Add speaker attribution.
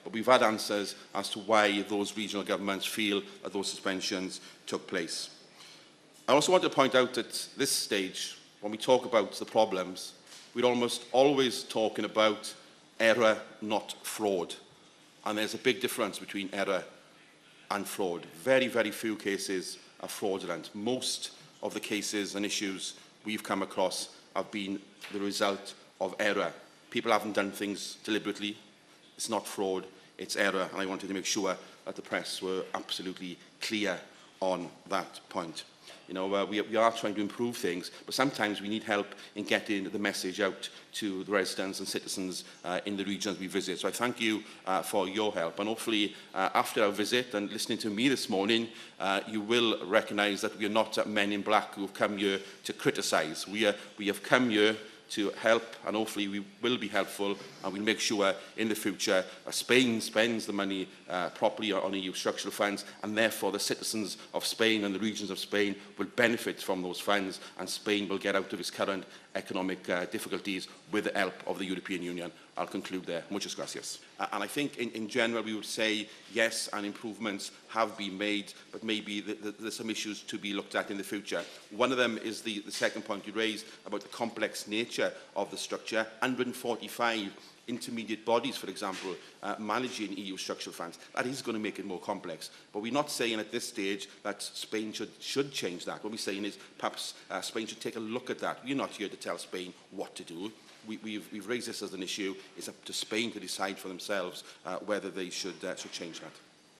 Speaker 1: but we've had answers as to why those regional governments feel that those suspensions took place. I also want to point out at this stage, when we talk about the problems, we're almost always talking about error, not fraud. And there's a big difference between error and fraud. Very, very few cases are fraudulent. Most of the cases and issues we've come across have been the result of error. People haven't done things deliberately. It's not fraud, it's error. And I wanted to make sure that the press were absolutely clear on that point. You know, we are trying to improve things, but sometimes we need help in getting the message out to the residents and citizens in the regions we visit. So I thank you for your help, and hopefully after our visit and listening to me this morning, you will recognise that we are not men in black who have come here to criticise. We have come here to help, and hopefully we will be helpful, and we'll make sure in the future Spain spends the money properly on EU structural funds, and therefore the citizens of Spain and the regions of Spain will benefit from those funds, and Spain will get out of its current economic difficulties with the help of the European Union. I'll conclude there. Muchas gracias. And I think in general we would say yes, and improvements have been made, but maybe there's some issues to be looked at in the future. One of them is the second point you raised about the complex nature of the structure. 145 intermediate bodies, for example, managing EU structural funds. That is going to make it more complex. But we're not saying at this stage that Spain should change that. What we're saying is perhaps Spain should take a look at that. We're not here to tell Spain what to do. We've raised this as an issue. It's up to Spain to decide for themselves whether they should change that.